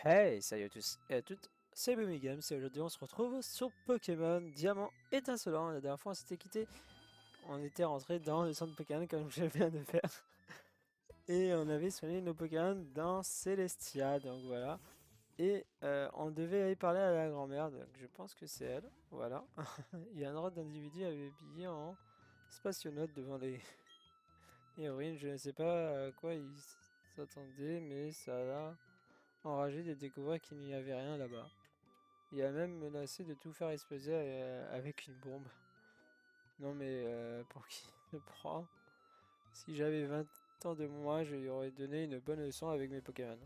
Hey, salut à tous et à toutes, c'est Games et aujourd'hui on se retrouve sur Pokémon Diamant étincelant. La dernière fois on s'était quitté, on était rentré dans le centre Pokémon comme je viens de faire et on avait soigné nos Pokémon dans Celestia, donc voilà. Et on devait aller parler à la grand-mère, donc je pense que c'est elle, voilà. Il y a un drôle d'individu habillé en spationaute devant les héroïnes, je ne sais pas à quoi il s'attendait, mais ça l'a enragé de découvrir qu'il n'y avait rien là-bas. Il a même menacé de tout faire exploser avec une bombe. Non mais pour qui il se prend? Si j'avais 20 ans de moins, je lui aurais donné une bonne leçon avec mes Pokémon.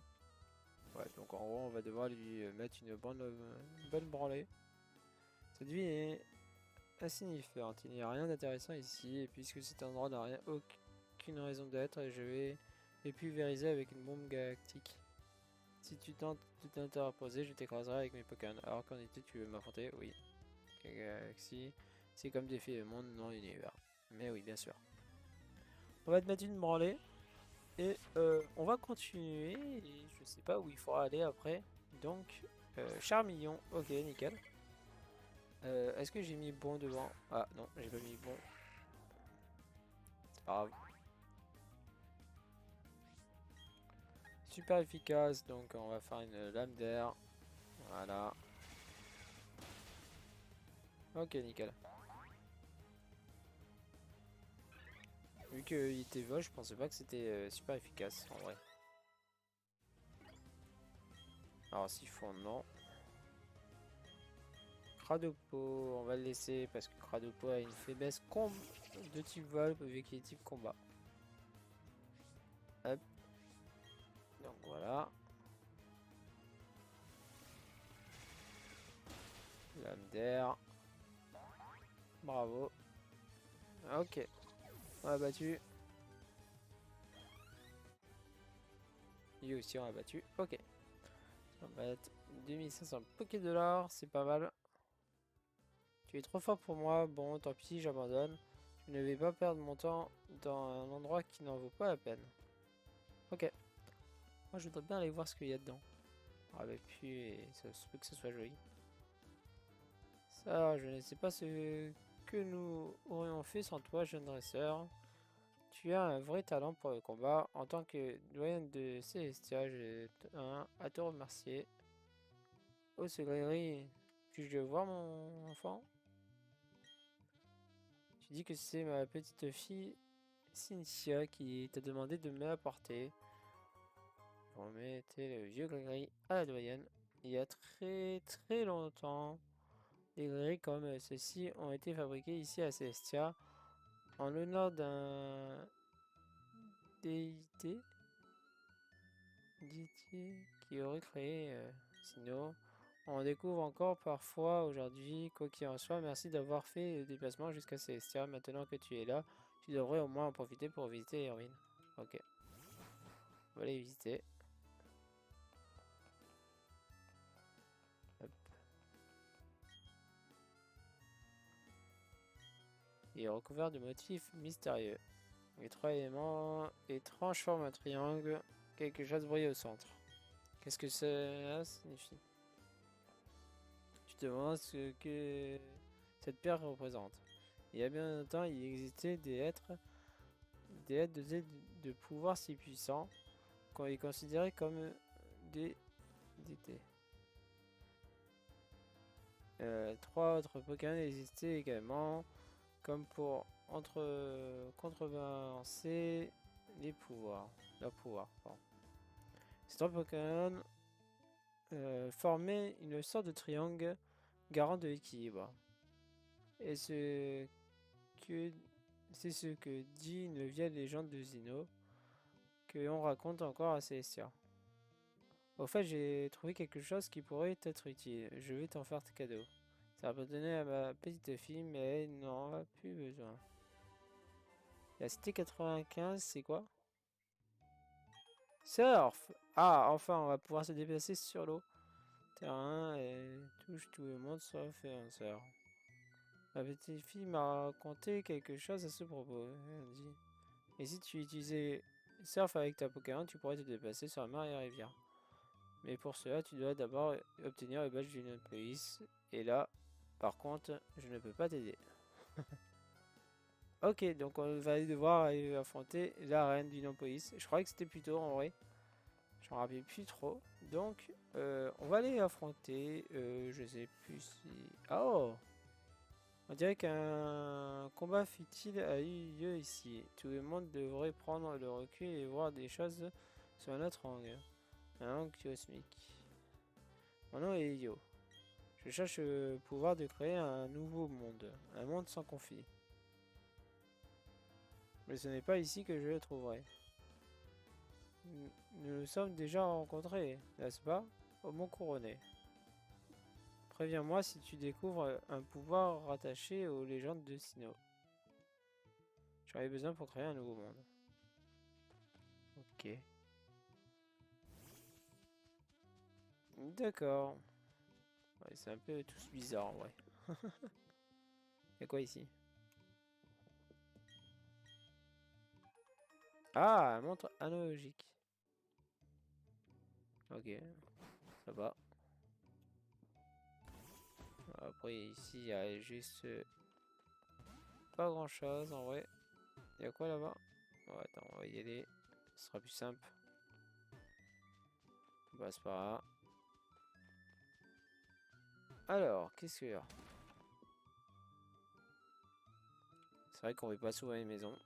Ouais, donc en gros, on va devoir lui mettre une bonne branlée. Cette vie est insignifiante, il n'y a rien d'intéressant ici, et puisque cet endroit n'a rien, aucune raison d'être, je vais les pulvériser avec une bombe galactique. Si tu tentes de t'interposer, je t'écraserai avec mes Pokémon. Alors qu'en été, tu veux m'affronter? Oui. Galaxie, c'est comme défier le monde dans l'univers. Mais oui, bien sûr. On va te mettre une branlée et on va continuer. Et je sais pas où il faudra aller après. Donc, Charmillon, ok, nickel. Est-ce que j'ai mis bon devant? Ah non, j'ai pas mis bon. C'est pas grave. Super efficace, donc on va faire une lame d'air. Voilà. Ok, nickel. Vu qu'il était vol, je pensais pas que c'était super efficace en vrai. Alors, s'ils font non. Cradopo, on va le laisser parce que Cradopo a une faiblesse de type vol vu qu'il est type combat. Hop. Donc voilà. Lame d'air. Bravo. Ok. On a battu. Lui aussi on a battu. Ok. On va mettre 2500 Poké-Dollars. C'est pas mal. Tu es trop fort pour moi. Bon, tant pis, j'abandonne. Je ne vais pas perdre mon temps dans un endroit qui n'en vaut pas la peine. Ok. Moi, je voudrais bien aller voir ce qu'il y a dedans. Ah bah puis, et ça se peut que ce soit joli. Ça, je ne sais pas ce que nous aurions fait sans toi, jeune dresseur. Tu as un vrai talent pour le combat. En tant que doyenne de Célestia, j'ai un à te remercier. Oh, c'est Grégory. Puis-je voir mon enfant? Tu dis que c'est ma petite fille Cynthia qui t'a demandé de me l'apporter. Remettez le vieux Grégory à la doyenne. Il y a très longtemps, des grilles comme ceux-ci ont été fabriqués ici à Celestia en l'honneur d'un déité, qui aurait créé Sinnoh. On découvre encore parfois aujourd'hui, quoi qu'il en soit, merci d'avoir fait le déplacement jusqu'à Celestia. Maintenant que tu es là, tu devrais au moins en profiter pour visiter Erwin. Ok, on va aller visiter. Hop. Il est recouvert de motifs mystérieux. Les trois éléments étranges forment un triangle. Quelque chose brille au centre. Qu'est-ce que cela signifie? Tu te demandes ce que cette pierre représente. Il y a bien longtemps, il existait des êtres de pouvoir si puissants qu'on les considérait comme des déités. Trois autres Pokémon existaient également, comme pour contrebalancer leur pouvoir. Pardon. Ces trois Pokémon formaient une sorte de triangle garant de l'équilibre. Et que c'est ce que dit une vieille légende de Zeno, que l'on raconte encore à Célestia. Au fait, j'ai trouvé quelque chose qui pourrait être utile. Je vais t'en faire cadeau. Ça appartenait à ma petite fille, mais elle n'en a plus besoin. La cité 95, c'est quoi? Surf! Ah, enfin, on va pouvoir se déplacer sur l'eau. Terrain et touche tout le monde sauf un surf. Ma petite fille m'a raconté quelque chose à ce propos. Elle dit. Et si tu utilisais surf avec ta Pokémon, tu pourrais te déplacer sur la mer et la rivière. Mais pour cela, tu dois d'abord obtenir le badge d'Union Police. Et là, par contre, je ne peux pas t'aider. Ok, donc on va devoir aller affronter la reine d'Union Police. Je croyais que c'était plutôt en vrai. Je m'en rappelle plus trop. Donc, on va aller affronter. Je sais plus si. Oh! On dirait qu'un combat futile a eu lieu ici. Tout le monde devrait prendre le recul et voir des choses sous un autre angle. Un angle cosmique. Mon nom est Yo. Je cherche le pouvoir de créer un nouveau monde. Un monde sans conflit. Mais ce n'est pas ici que je le trouverai. Nous nous sommes déjà rencontrés, n'est-ce pas? Au Mont Couronné. Préviens-moi si tu découvres un pouvoir rattaché aux légendes de Sinnoh. J'en ai besoin pour créer un nouveau monde. Ok. D'accord. Ouais, c'est un peu tous bizarre en vrai. Y'a quoi ici? Ah, un montre analogique. Ok, ça va. Après, ici, il y a juste pas grand chose en vrai. Il y a quoi là-bas? Bon, attends, on va y aller. Ce sera plus simple. On passe par là. Alors, qu'est-ce qu'il y a? C'est vrai qu'on veut pas souvent les maisons.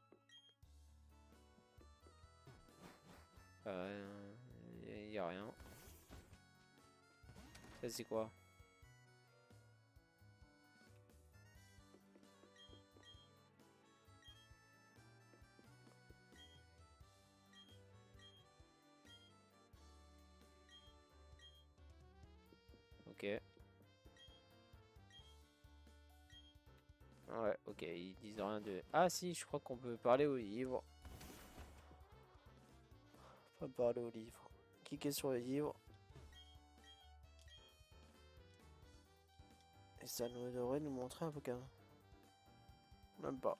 Il y a rien. Ça, c'est quoi? Ok. Ouais, ok, ils disent rien de... Ah si, je crois qu'on peut parler au livre. On peut parler au livre. Cliquez sur le livre. Et ça nous devrait nous montrer un Pokémon. Même pas.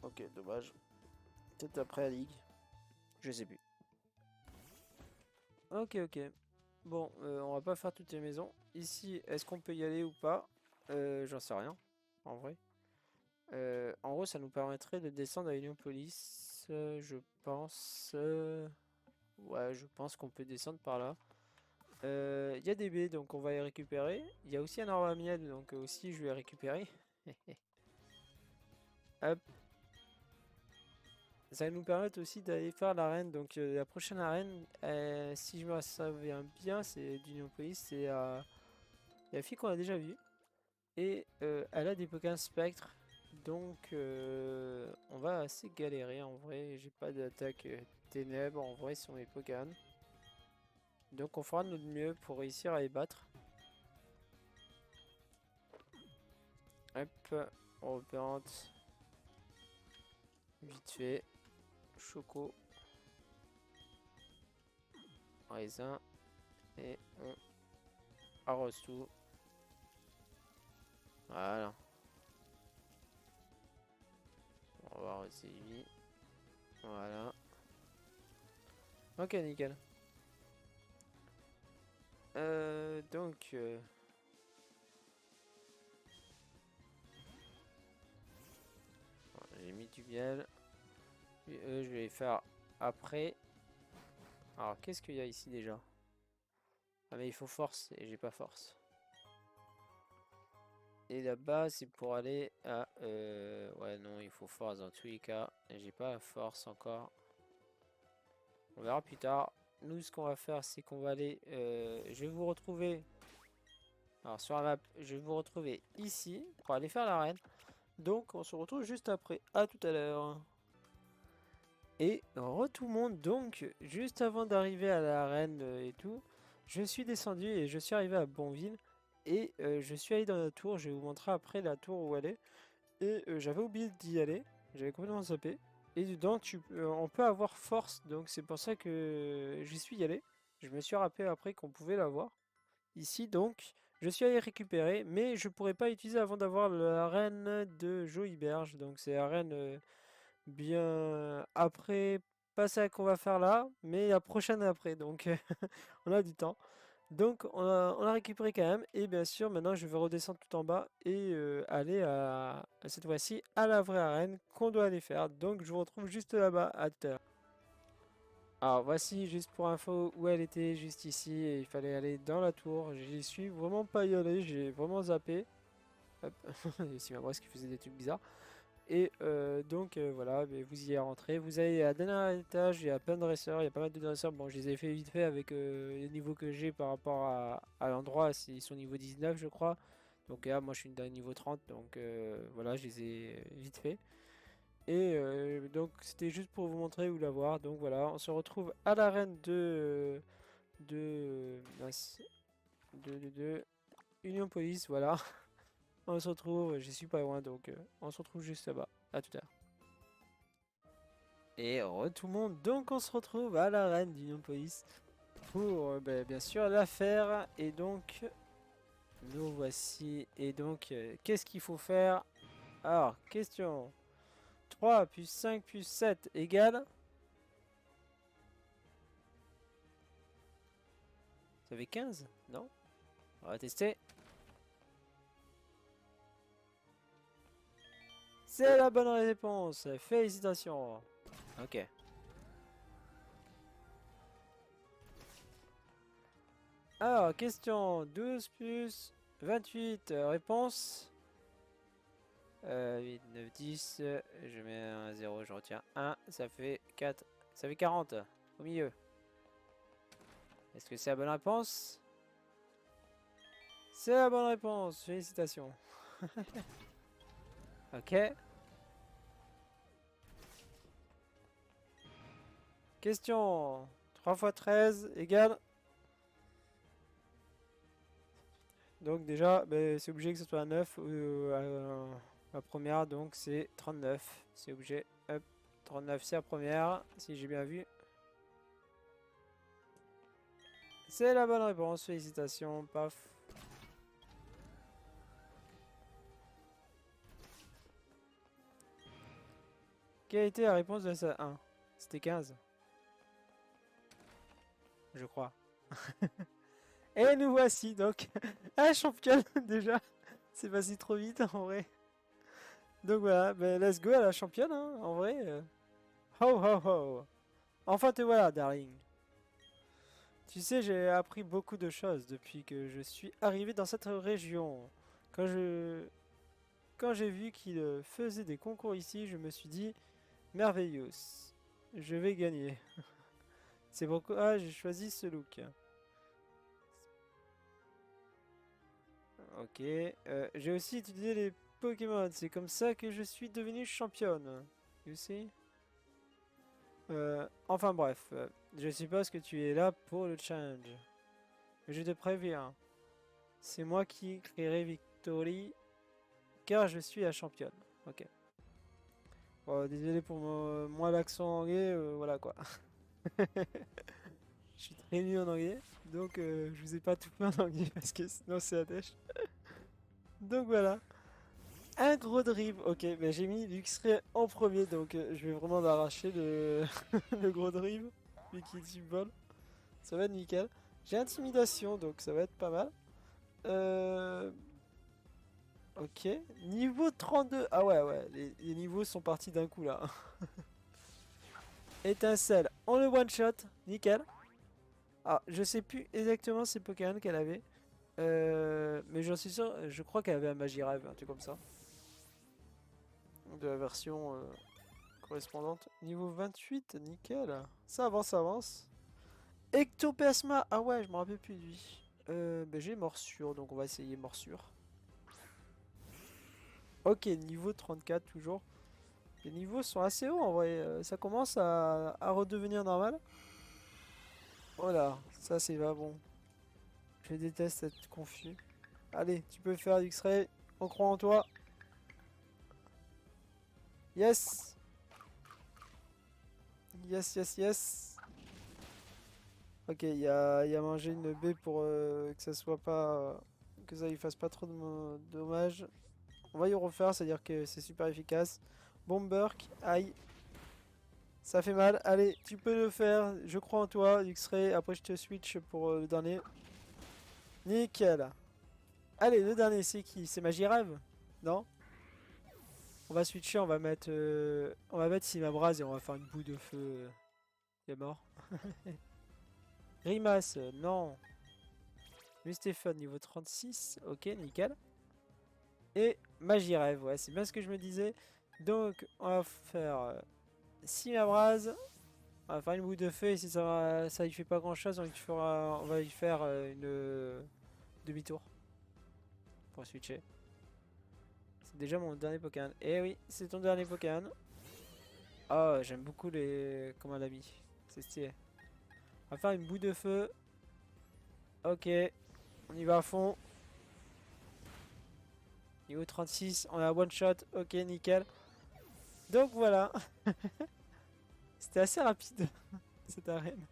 Ok, dommage. Peut-être après la ligue. Je sais plus. Ok, ok. Bon, on va pas faire toutes les maisons. Ici, est-ce qu'on peut y aller ou pas? J'en sais rien, en vrai. En gros, ça nous permettrait de descendre à Union Police, je pense. Ouais, je pense qu'on peut descendre par là. Il y a des baies, donc on va les récupérer. Il y a aussi un arbre à miel, donc aussi je vais récupérer. Hop. Ça va nous permettre aussi d'aller faire l'arène. Donc la prochaine arène, si je me souviens bien, c'est d'Union Police. C'est la fille qu'on a déjà vue. Et elle a des Pokémon Spectre. Donc on va assez galérer en vrai. J'ai pas d'attaque ténèbres en vrai sur mes Pokémon. Donc on fera de notre mieux pour réussir à les battre. Hop, on replante. Vite fait. Choco. Raisin. Et on arrose tout. Voilà. On va arroser lui. Voilà. Ok, nickel. Donc... j'ai mis du miel. Et eux, je vais les faire après. Alors, qu'est-ce qu'il y a ici déjà? Ah, mais il faut force et j'ai pas force. Et là-bas, c'est pour aller à... ouais, non, il faut force dans tous les cas. Et j'ai pas la force encore. On verra plus tard. Nous, ce qu'on va faire, c'est qu'on va aller... je vais vous retrouver... Alors, sur la map, je vais vous retrouver ici pour aller faire l'arène. Donc, on se retrouve juste après. À tout à l'heure. Et tout le monde, donc, juste avant d'arriver à l'arène et tout, je suis descendu et je suis arrivé à Bonville. Et je suis allé dans la tour, je vais vous montrer après la tour où elle est. Et j'avais oublié d'y aller, j'avais complètement zappé. Et dedans, on peut avoir force, donc c'est pour ça que j'y suis allé. Je me suis rappelé après qu'on pouvait l'avoir. Ici, donc, je suis allé récupérer, mais je pourrais pas l'utiliser avant d'avoir l'arène de Joyberge. Donc c'est l'arène bien après, pas celle qu'on va faire là, mais la prochaine après. Donc on a du temps. Donc on a récupéré quand même. Et bien sûr, maintenant je vais redescendre tout en bas et aller à cette fois-ci à la vraie arène qu'on doit aller faire. Donc je vous retrouve juste là-bas à tout à l'heure. Alors voici juste pour info où elle était, juste ici, et il fallait aller dans la tour. J'y suis vraiment pas y aller, j'ai vraiment zappé. Hop, c'est ma brosse qui faisait des trucs bizarres. Et donc voilà, mais vous y êtes rentré. Vous allez à dernier étage, il y a plein de dresseurs, il y a pas mal de dresseurs. Bon, je les ai fait vite fait avec les niveaux que j'ai par rapport à l'endroit. Ils sont niveau 19, je crois. Donc là, moi je suis dans le niveau 30, donc voilà, je les ai vite fait. Et donc c'était juste pour vous montrer où la voir. Donc voilà, on se retrouve à l'arène mince, de Union Police, voilà. On se retrouve, j'y suis pas loin, donc on se retrouve juste là-bas. À tout à l'heure. Et tout le monde, donc on se retrouve à l'arène d'Union Police pour bien sûr l'affaire. Et donc nous voici. Et donc qu'est-ce qu'il faut faire? Alors, question 3 plus 5 plus 7 égale. Ça fait 15? Non? On va tester. C'est la bonne réponse. Félicitations. Ok. Alors, question 12 plus 28. Réponse 8, 9, 10. Je mets un 0, je retiens 1. Ça fait 4. Ça fait 40 au milieu. Est-ce que c'est la bonne réponse? C'est la bonne réponse. Félicitations. Ok. Question 3 fois 13 égale. Donc déjà, c'est obligé que ce soit un 9 la première, donc c'est 39. C'est obligé. Hop, 39 c'est la première, si j'ai bien vu. C'est la bonne réponse, félicitations, paf. Quelle a été la réponse de ça 1? C'était 15. Je crois. Et nous voici donc à championne déjà. C'est passé trop vite en vrai. Donc voilà, let's go à la championne hein, en vrai. Ho ho ho. Enfin te voilà, darling. Tu sais, j'ai appris beaucoup de choses depuis que je suis arrivé dans cette région. Quand je... Quand j'ai vu qu'il faisait des concours ici, je me suis dit, merveilleux, je vais gagner. C'est pourquoi j'ai choisi ce look. Ok, j'ai aussi étudié les Pokémon, c'est comme ça que je suis devenue championne. You see? Enfin bref, je suppose que tu es là pour le challenge. Mais je te préviens, c'est moi qui créerai Victory, car je suis la championne. Ok. Bon, désolé pour moi l'accent anglais, voilà quoi. Je suis très nul en anglais, donc je vous ai pas tout fait en anglais parce que sinon c'est la dèche. Donc voilà. Un gros drive, ok, j'ai mis l'X-Ray en premier, donc je vais vraiment l'arracher le... le gros drive, vu qu'il est symbole. Ça va être nickel. J'ai intimidation, donc ça va être pas mal. Euh... Ok, niveau 32. Ah ouais, les niveaux sont partis d'un coup là. Étincelle, on le one shot, nickel. Ah, je sais plus exactement ces Pokémon qu'elle avait. Mais j'en suis sûr, je crois qu'elle avait un Magirave, un truc comme ça. De la version correspondante. Niveau 28, nickel. Ça avance, ça avance. Ectoplasma, ah ouais, je me rappelle plus de lui. J'ai morsure, donc on va essayer morsure. Ok, niveau 34 toujours. Les niveaux sont assez hauts en vrai, ça commence à redevenir normal. Voilà, ça c'est pas bon. Je déteste être confus. Allez, tu peux faire l'X-Ray, on croit en toi. Yes! Yes, yes, yes! Ok, il a mangé une baie pour que ça soit pas... que ça lui fasse pas trop de dommages. On va y refaire, c'est-à-dire que c'est super efficace. Bomberk, aïe. Ça fait mal. Allez, tu peux le faire. Je crois en toi, X-Ray. Après, je te switch pour le dernier. Nickel. Allez, le dernier, c'est qui? C'est Magie Rêve? Non? On va switcher, on va mettre Simabraz et on va faire une boule de feu. Il est mort. Grimace, non. Lui Stéphane, niveau 36. Ok, nickel. Et Magie Rêve, ouais, c'est bien ce que je me disais. Donc, on va faire Simabraz. On va faire une boule de feu et si ça lui fait pas grand chose, on va lui faire une demi-tour pour switcher. C'est déjà mon dernier Pokémon. Eh oui, c'est ton dernier Pokémon. Oh, j'aime beaucoup les commandes d'amis. C'est stylé. On va faire une boule de feu. Ok, on y va à fond. Niveau 36, on a one shot. Ok, nickel. Donc voilà. C'était assez rapide cette arène.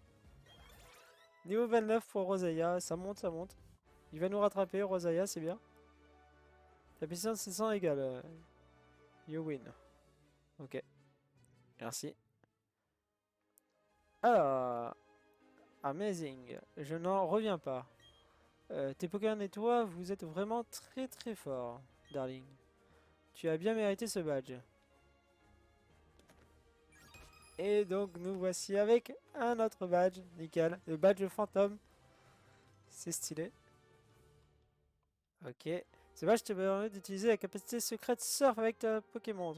Niveau 29 pour Rosalia. Ça monte, ça monte. Il va nous rattraper, Rosalia, c'est bien. La puissance 600 égale. You win. Ok, merci. Alors, amazing. Je n'en reviens pas. Tes Pokémon et toi, vous êtes vraiment très très forts, darling. Tu as bien mérité ce badge. Et donc nous voici avec un autre badge, nickel. Le badge fantôme. C'est stylé. Ok. Ce badge te permet d'utiliser la capacité secrète Surf avec ta Pokémon.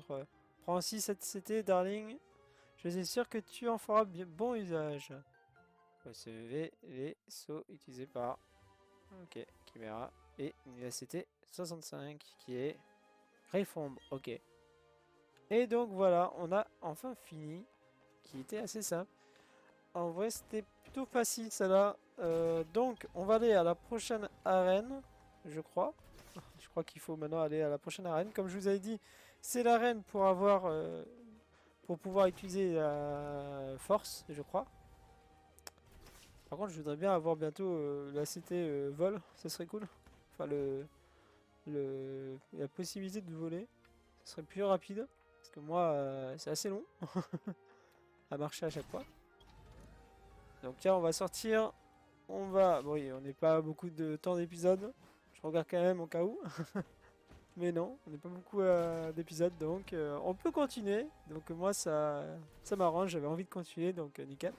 Prends aussi cette CT, darling. Je suis sûr que tu en feras bon usage. Recevez les sauts utilisés par... Ok, Chimera. Et Université 65 qui est... Reform, ok. Et donc voilà, on a enfin fini. Qui était assez simple. En vrai, c'était plutôt facile celle-là. Donc, on va aller à la prochaine arène, je crois. Je crois qu'il faut maintenant aller à la prochaine arène. Comme je vous avais dit, c'est l'arène pour avoir... pour pouvoir utiliser la force, je crois. Par contre, je voudrais bien avoir bientôt la CT vol, ça serait cool. Enfin, la possibilité de voler, ça serait plus rapide. Parce que moi, c'est assez long à marcher à chaque fois. Donc tiens, on va sortir. On va... Bon, oui, on n'est pas beaucoup de temps d'épisode. Je regarde quand même au cas où. Mais non, on n'est pas beaucoup d'épisodes, donc on peut continuer. Donc moi, ça m'arrange, j'avais envie de continuer, donc nickel.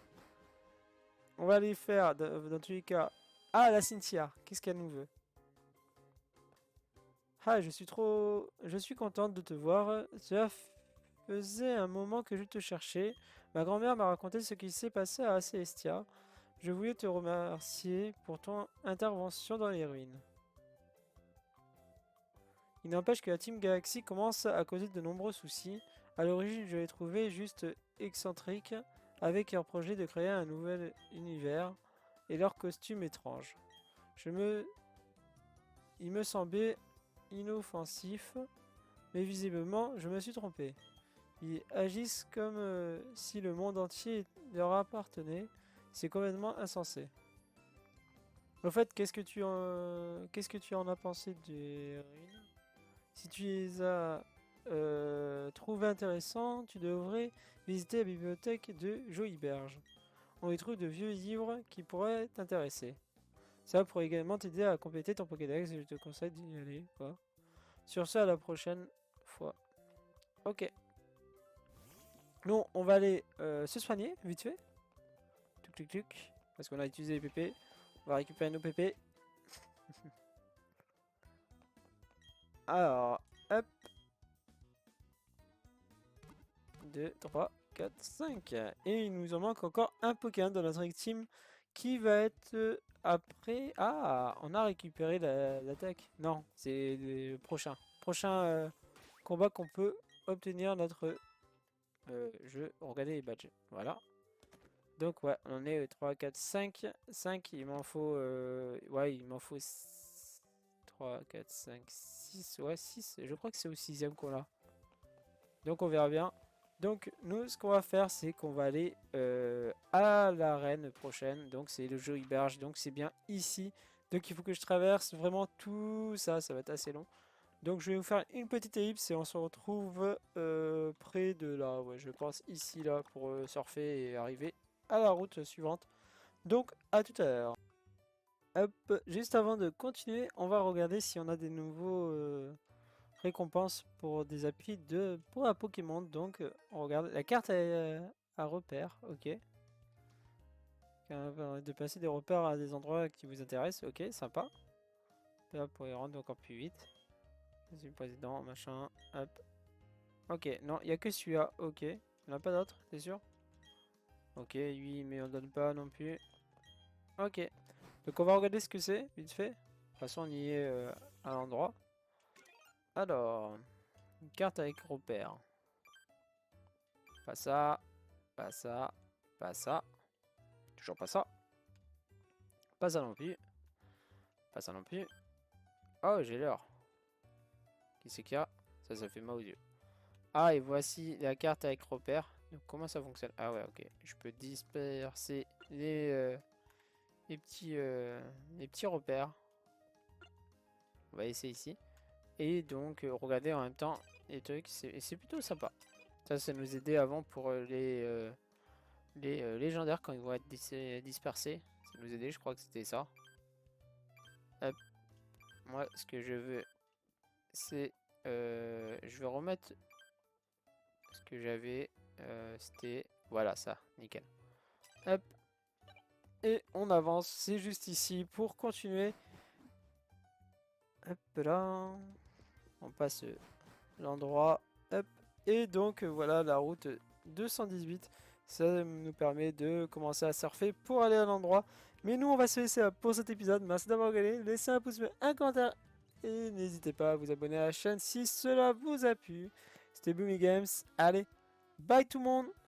On va aller faire, dans tous les cas... Ah, la Cynthia, qu'est-ce qu'elle nous veut? Ah, je suis contente de te voir. Cela faisait un moment que je te cherchais. Ma grand-mère m'a raconté ce qui s'est passé à Célestia. Je voulais te remercier pour ton intervention dans les ruines. Il n'empêche que la Team Galaxy commence à causer de nombreux soucis. À l'origine, je l'ai trouvé juste excentrique, avec leur projet de créer un nouvel univers et leur costume étrange. Il me semblait inoffensif, mais visiblement, je me suis trompé. Ils agissent comme si le monde entier leur appartenait. C'est complètement insensé. Au fait, qu'est-ce que tu en as pensé des ruines? Si tu les as trouvés intéressants, tu devrais visiter la bibliothèque de Joyberge. On y trouve de vieux livres qui pourraient t'intéresser. Ça pourrait également t'aider à compléter ton Pokédex et je te conseille d'y aller. Quoi. Sur ce, à la prochaine fois. Ok. Nous, on va aller se soigner, vite fait. Tuc tuc tuc. Parce qu'on a utilisé les PP. On va récupérer nos PP. Alors, hop. 2, 3, 4, 5. Et il nous en manque encore un Pokémon dans notre team qui va être après... Ah, on a récupéré l'attaque. Non, c'est le prochain. Prochain combat qu'on peut obtenir notre jeu. Regardez les badges. Voilà. Donc ouais, on est 3, 4, 5. 5, il m'en faut... ouais, il m'en faut 3, 4, 5, 6. Ouais, 6. Je crois que c'est au 6ème qu'on l'a. Donc on verra bien. Donc nous, ce qu'on va faire, c'est qu'on va aller à l'arène prochaine. Donc c'est le jeu Iberge, donc c'est bien ici. Donc il faut que je traverse vraiment tout ça, ça va être assez long. Donc je vais vous faire une petite ellipse et on se retrouve près de là, ouais, je pense ici là pour surfer et arriver à la route suivante. Donc à tout à l'heure. Hop, juste avant de continuer, on va regarder si on a des nouveaux récompenses pour des appuis pour un Pokémon. Donc on regarde la carte à repères, ok. De passer des repères à des endroits qui vous intéressent, ok, sympa. Là pour y rendre encore plus vite. Monsieur le président, machin, hop. Ok, non, il n'y a que celui-là, ok. Il n'y en a pas d'autres, c'est sûr? Ok, oui, mais on donne pas non plus. Ok, donc on va regarder ce que c'est, vite fait. De toute façon, on y est à l'endroit. Alors, une carte avec repère. Pas ça, pas ça, pas ça. Toujours pas ça. Pas ça non plus. Pas ça non plus. Oh, j'ai l'heure. Qui c'est qu'il y a? Ça fait mal aux yeux. Ah, et voici la carte avec repère. Donc, comment ça fonctionne? Ah ouais, ok. Je peux disperser les petits repères. On va essayer ici. Et donc, regarder en même temps les trucs. C'est plutôt sympa. Ça nous aidait avant pour les légendaires quand ils vont être dispersés. Ça nous aidait, je crois que c'était ça. Hop. Moi, ce que je veux, c'est... je vais remettre ce que j'avais. C'était... Voilà, ça. Nickel. Hop. Et on avance. C'est juste ici pour continuer. Hop là. On passe l'endroit. Hop. Et donc, voilà la route 218. Ça nous permet de commencer à surfer pour aller à l'endroit. Mais nous, on va se laisser là pour cet épisode. Merci d'avoir regardé. Laissez un pouce bleu, un commentaire. Et n'hésitez pas à vous abonner à la chaîne si cela vous a plu. C'était Boomy Games. Allez, bye tout le monde!